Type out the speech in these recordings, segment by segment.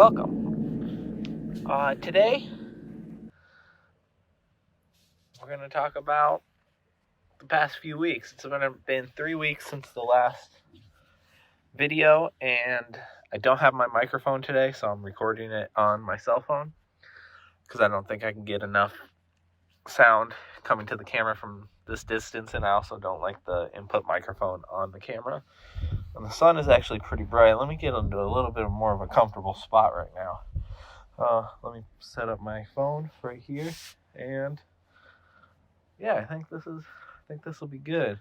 welcome. Today, we're going to talk about the past few weeks. It's been 3 weeks since the last video, and I don't have my microphone today, so I'm recording it on my cell phone because I don't think I can get enough sound coming to the camera from this distance, and I also don't like the input microphone on the camera. And the sun is actually pretty bright. Let me get into a little bit more of a comfortable spot right now. Let me set up my phone right here, and yeah, I think this will be good. A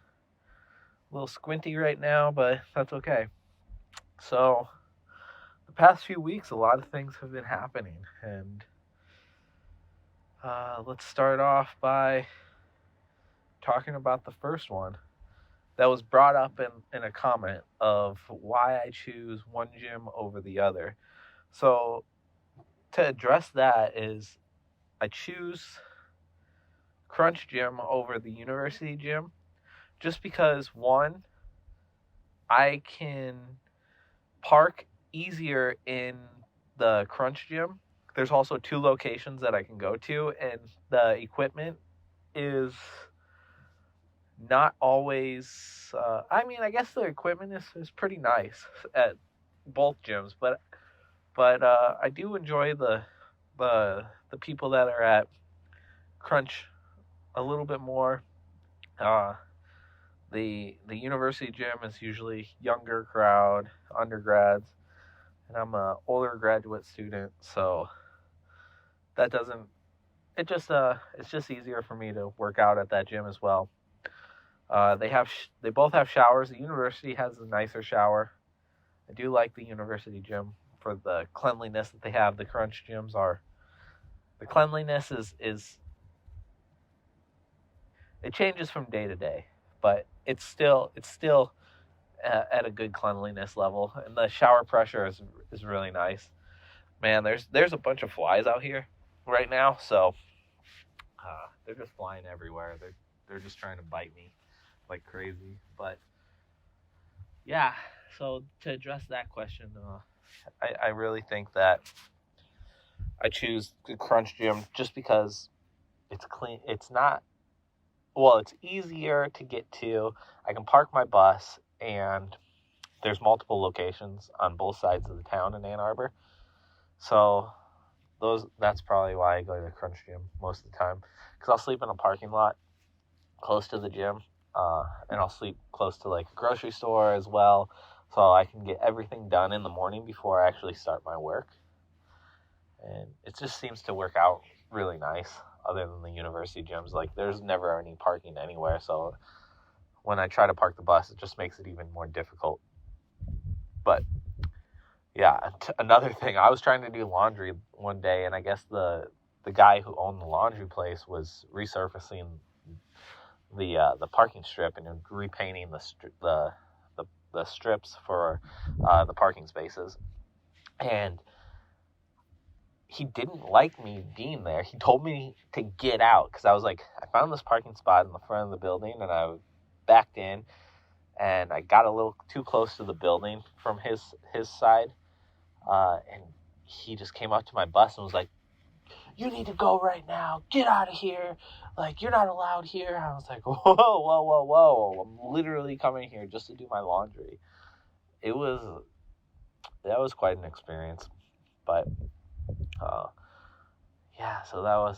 little squinty right now, but that's okay. So, the past few weeks, a lot of things have been happening, and let's start off by talking about the first one that was brought up in a comment of why I choose one gym over the other. So, to address that is I choose Crunch Gym over the University Gym just because, one, I can park easier in the Crunch Gym. There's also 2 locations that I can go to, and the equipment is not always, I guess the equipment is pretty nice at both gyms, but I do enjoy the people that are at Crunch a little bit more. The University Gym is usually younger crowd, undergrads, and I'm an older graduate student, so that doesn't. It's just easier for me to work out at that gym as well. They both have showers. The university has a nicer shower. I do like the university gym for the cleanliness that they have. The Crunch gyms the cleanliness is it changes from day to day, but it's still at a good cleanliness level, and the shower pressure is really nice. Man, there's a bunch of flies out here right now, so they're just flying everywhere. They're just trying to bite me like crazy. But yeah, so to address that question, I really think that I choose the Crunch Gym just because it's clean. It's easier to get to. I can park my bus, and there's multiple locations on both sides of the town in Ann Arbor. So that's probably why I go to the Crunch Gym most of the time, because I'll sleep in a parking lot close to the gym, and I'll sleep close to like a grocery store as well, so I can get everything done in the morning before I actually start my work. And it just seems to work out really nice. Other than the university gyms, like there's never any parking anywhere, so when I try to park the bus, it just makes it even more difficult. But yeah, another thing, I was trying to do laundry one day, and I guess the guy who owned the laundry place was resurfacing the parking strip and repainting the strips for the parking spaces, and he didn't like me being there. He told me to get out because I was like, I found this parking spot in the front of the building, and I backed in, and I got a little too close to the building from his side, and he just came up to my bus and was like, "You need to go right now. Get out of here. Like, you're not allowed here." I was like, whoa. I'm literally coming here just to do my laundry. That was quite an experience. But yeah, so that was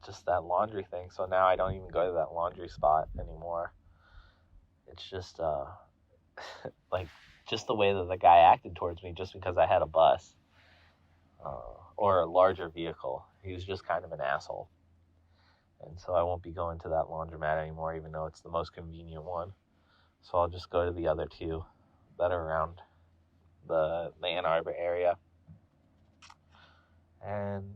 just that laundry thing. So now I don't even go to that laundry spot anymore. It's just like just the way that the guy acted towards me just because I had a bus or a larger vehicle. He was just kind of an asshole. And so I won't be going to that laundromat anymore, even though it's the most convenient one. So I'll just go to the other 2 that are around the Ann Arbor area. And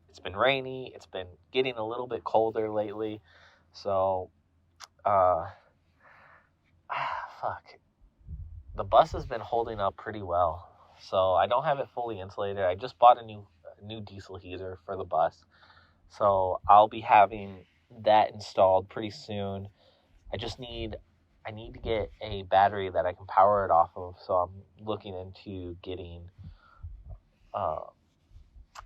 it's been rainy. It's been getting a little bit colder lately. So, the bus has been holding up pretty well. So I don't have it fully insulated. I just bought a new diesel heater for the bus. So I'll be having that installed pretty soon. I just need I need to get a battery that I can power it off of. So I'm looking into getting uh,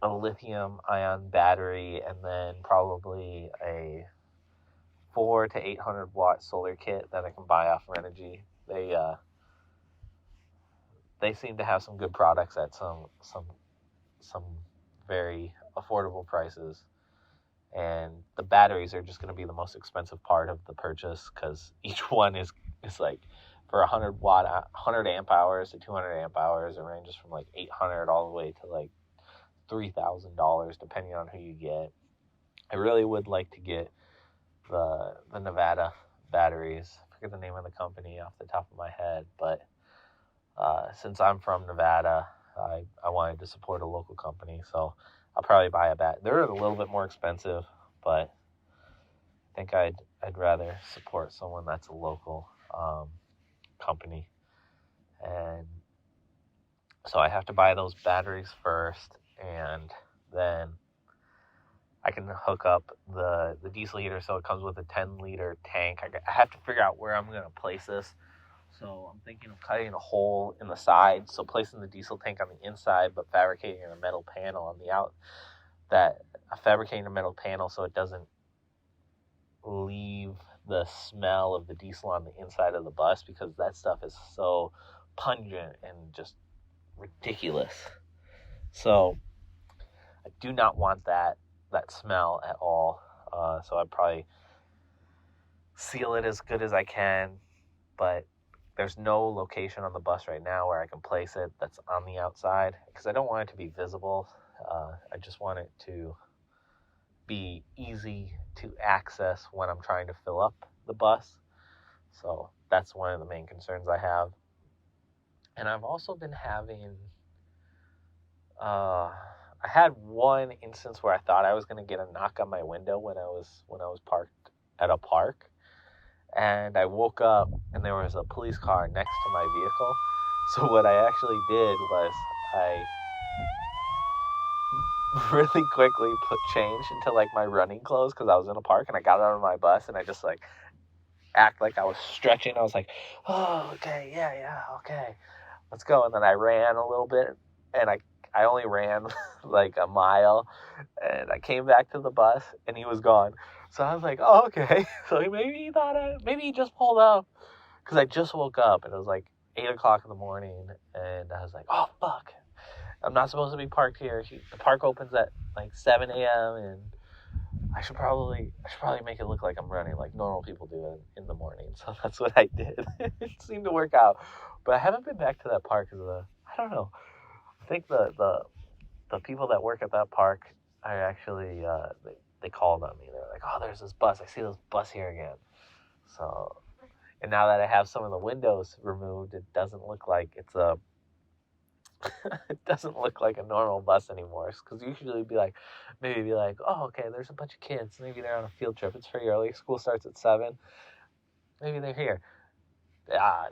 a lithium ion battery, and then probably a 4 to 800 watt solar kit that I can buy off Renogy. They seem to have some good products at some very affordable prices, and the batteries are just going to be the most expensive part of the purchase, because each one is like, for 100 amp hours to 200 amp hours, it ranges from like 800 all the way to like $3,000 depending on who you get. I really would like to get the Nevada batteries. I forget the name of the company off the top of my head, but since I'm from Nevada, I wanted to support a local company, so I'll probably buy a bat. They're a little bit more expensive, but I think I'd rather support someone that's a local company. And so I have to buy those batteries first, and then I can hook up the diesel heater. So it comes with a 10-liter tank. I have to figure out where I'm going to place this. So I'm thinking of cutting a hole in the side, so placing the diesel tank on the inside, but fabricating a metal panel on the out. Fabricating a metal panel so it doesn't leave the smell of the diesel on the inside of the bus, because that stuff is so pungent and just ridiculous. So I do not want that smell at all. So I'd probably seal it as good as I can, but there's no location on the bus right now where I can place it that's on the outside, because I don't want it to be visible. I just want it to be easy to access when I'm trying to fill up the bus. So that's one of the main concerns I have. And I've also been having, I had one instance where I thought I was going to get a knock on my window when I was parked at a park. And I woke up and there was a police car next to my vehicle. So what I actually did was I really quickly put change into like my running clothes, because I was in a park, and I got out of my bus and I just like act like I was stretching. I was like, oh, okay, yeah, okay, let's go. And then I ran a little bit, and I only ran like a mile, and I came back to the bus and he was gone. So I was like, oh, okay. So maybe he just pulled up, because I just woke up and it was like 8 o'clock in the morning, and I was like, oh, fuck. I'm not supposed to be parked here. The park opens at like 7 a.m. and I should probably make it look like I'm running like normal people do in the morning. So that's what I did. It seemed to work out. But I haven't been back to that park because I don't know. I think the people that work at that park are actually, they called on me. They're like, oh, there's this bus. I see this bus here again. So, and now that I have some of the windows removed, it doesn't look like it's a it doesn't look like a normal bus anymore. Because usually maybe be like, oh, okay, there's a bunch of kids. Maybe they're on a field trip. It's pretty early. School starts at 7. Maybe they're here. No,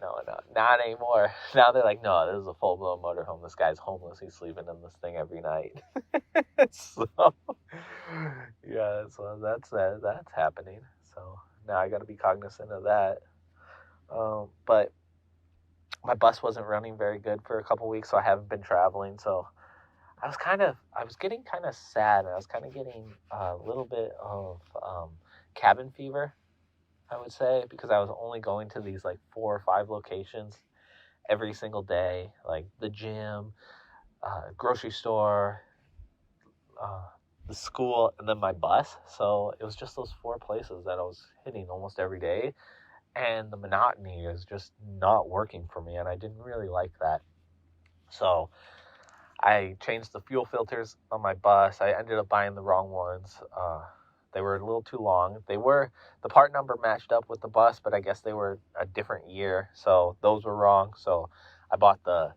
not anymore. Now they're like, no, this is a full-blown motorhome. This guy's homeless. He's sleeping in this thing every night. So, yeah, so that's happening. So now I got to be cognizant of that. But my bus wasn't running very good for a couple weeks, so I haven't been traveling. So I was getting kind of sad, and I was kind of getting a little bit of cabin fever, I would say, because I was only going to these like 4 or 5 locations every single day, like the gym, grocery store, the school, and then my bus. So it was just those 4 places that I was hitting almost every day. And the monotony is just not working for me, and I didn't really like that. So I changed the fuel filters on my bus. I ended up buying the wrong ones. They were a little too long. The part number matched up with the bus, but I guess they were a different year, so those were wrong. So I bought the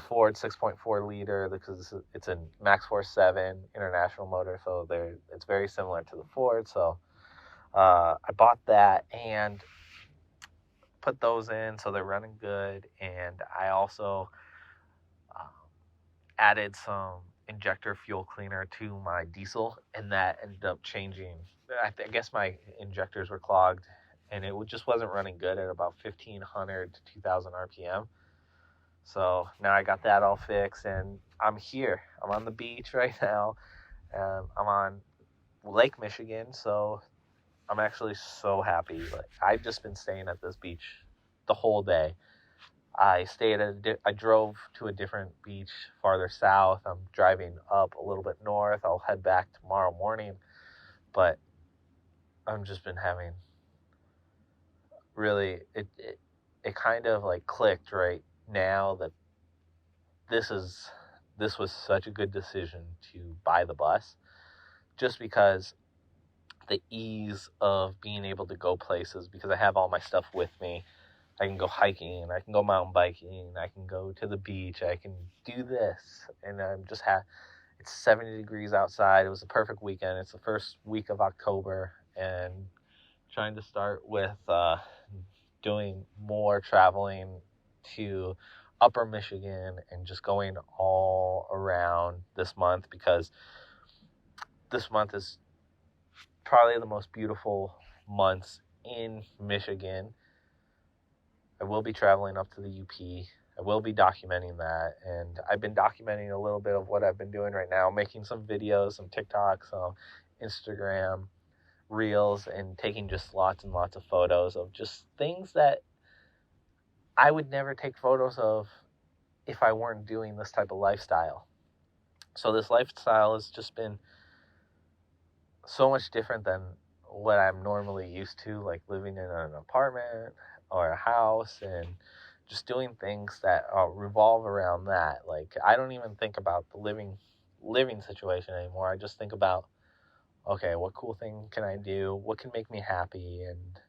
Ford 6.4 liter, because it's a Max Force 7 international motor, so it's very similar to the Ford. So I bought that and put those in, so they're running good. And I also added some injector fuel cleaner to my diesel, and that ended up changing. I guess my injectors were clogged, and it just wasn't running good at about 1,500 to 2,000 RPM. So now I got that all fixed, and I'm here. I'm on the beach right now. I'm on Lake Michigan, so I'm actually so happy. Like, I've just been staying at this beach the whole day. I drove to a different beach farther south. I'm driving up a little bit north. I'll head back tomorrow morning, but I've just been having really it kind of like clicked right now that this was such a good decision to buy the bus, just because the ease of being able to go places, because I have all my stuff with me. I can go hiking, I can go mountain biking, I can go to the beach, I can do this, and I'm just it's 70 degrees outside. It was a perfect weekend. It's the first week of October, and trying to start with doing more traveling to Upper Michigan and just going all around this month, because this month is probably the most beautiful months in Michigan. I will be traveling up to the UP. I will be documenting that, and I've been documenting a little bit of what I've been doing right now, making some videos, some TikToks, some Instagram reels, and taking just lots and lots of photos of just things that I would never take photos of if I weren't doing this type of lifestyle. So this lifestyle has just been so much different than what I'm normally used to, like living in an apartment or a house and just doing things that revolve around that. Like, I don't even think about the living situation anymore. I just think about, okay, what cool thing can I do? What can make me happy? And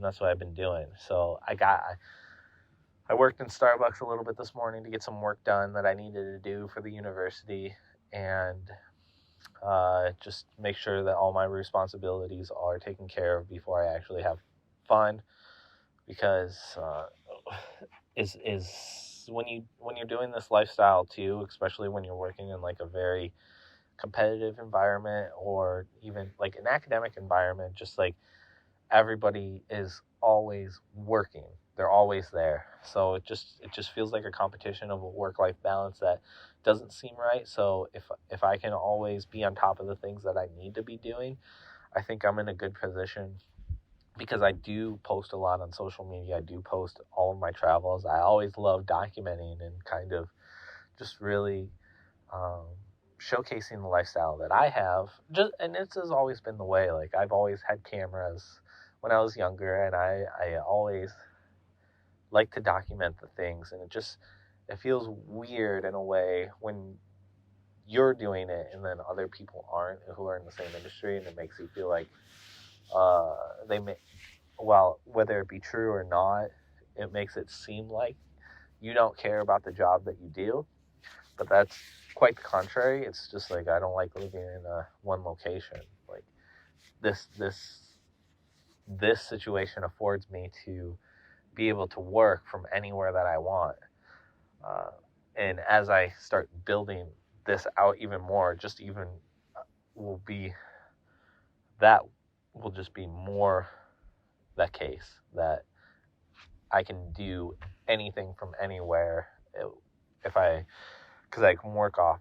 that's what I've been doing. So I worked in Starbucks a little bit this morning to get some work done that I needed to do for the university, and just make sure that all my responsibilities are taken care of before I actually have fun. Because is when you're doing this lifestyle too, especially when you're working in like a very competitive environment, or even like an academic environment, just like everybody is always working. They're always there. So it just feels like a competition of a work-life balance that doesn't seem right. So if I can always be on top of the things that I need to be doing, I think I'm in a good position, because I do post a lot on social media. I do post all of my travels. I always love documenting and kind of just really showcasing the lifestyle that I have. And this has always been the way. Like, I've always had cameras when I was younger, and I always like to document the things, and it feels weird in a way when you're doing it and then other people aren't, who are in the same industry, and it makes you feel like whether it be true or not, it makes it seem like you don't care about the job that you do. But that's quite the contrary. It's just like, I don't like living in one location. Like, this situation affords me to be able to work from anywhere that I want. And as I start building this out even more, that will just be more the case, that I can do anything from anywhere because I can work off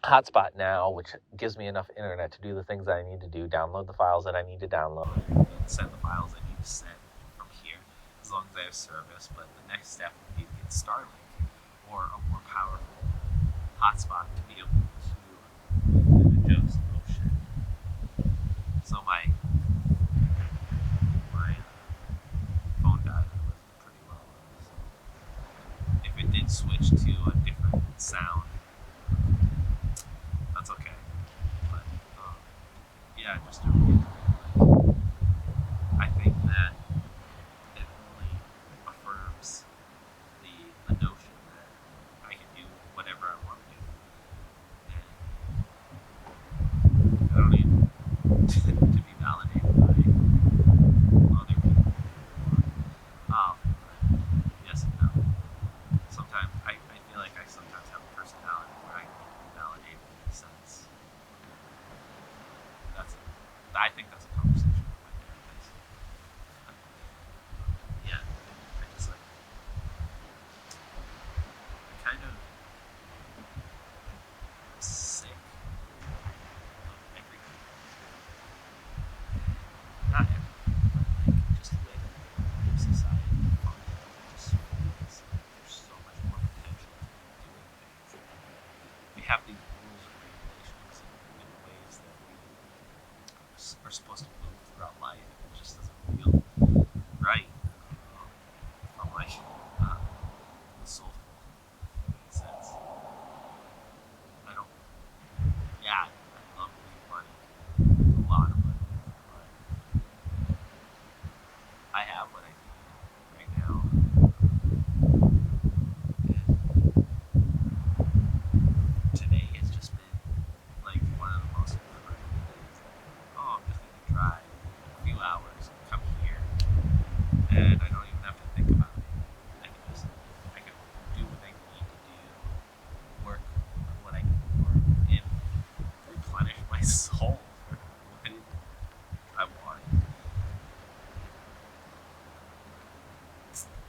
hotspot now, which gives me enough internet to do the things that I need to do, download the files that I need to download, send the files I need to send from here, as long as I have service. But the next step would be to get Starlink, or a more powerful hotspot, to be able to adjust. Oh shit. So my phone died. It was pretty low. So if it did switch to a different sound, that's okay. But yeah, just to reiterate, I think that it only affirms the notion that I can do whatever I want to do, and I don't need to be validated by other people. Yes and no. Sometimes I feel like I sometimes have a personality where I need to be validated in a sense. I think that's a conversation for my therapist.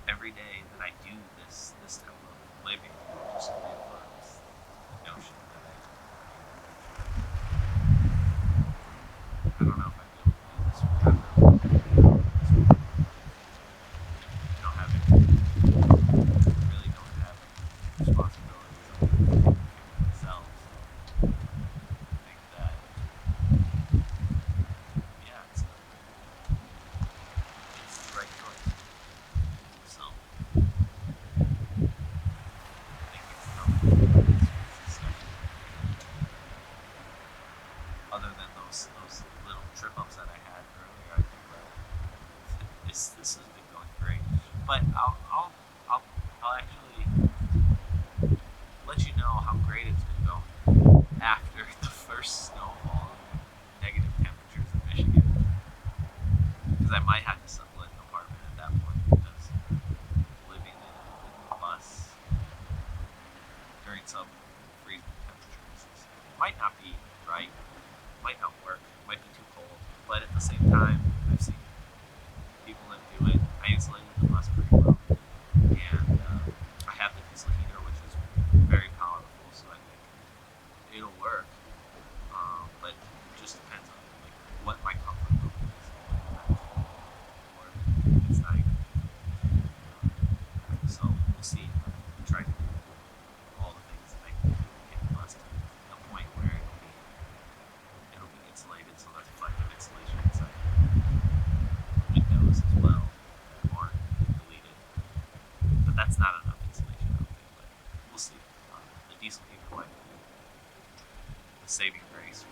every day that I do this type of living just reaffirms the notion that I don't know if I'd be able to do this without having really don't have responsibilities other than taking care of myself. So I think that yeah, it's the right choice. So I think it's other than those little trip ups that I had earlier, I think that this has been going great. But I'll actually let you know how great it's been going after the first snowfall and negative temperatures in Michigan. Because I might have to sublet an apartment at that point because living in a bus during sub freezing temperatures might not be right, might not work, might be too cold. But at the same time, I've seen people that do it. I insulated the bus pretty well, and I have the diesel heater, which is very powerful, so I think it'll work. But it just depends on like what my comfort level is, or it's not even. So we'll see. I'm trying to do all the things that I can do to get the bus to a point where it'll be insulated, so that's plenty of insulation inside the windows as well that aren't deleted. But that's not enough insulation, I don't think. But we'll see. The diesel heater might be the saving grace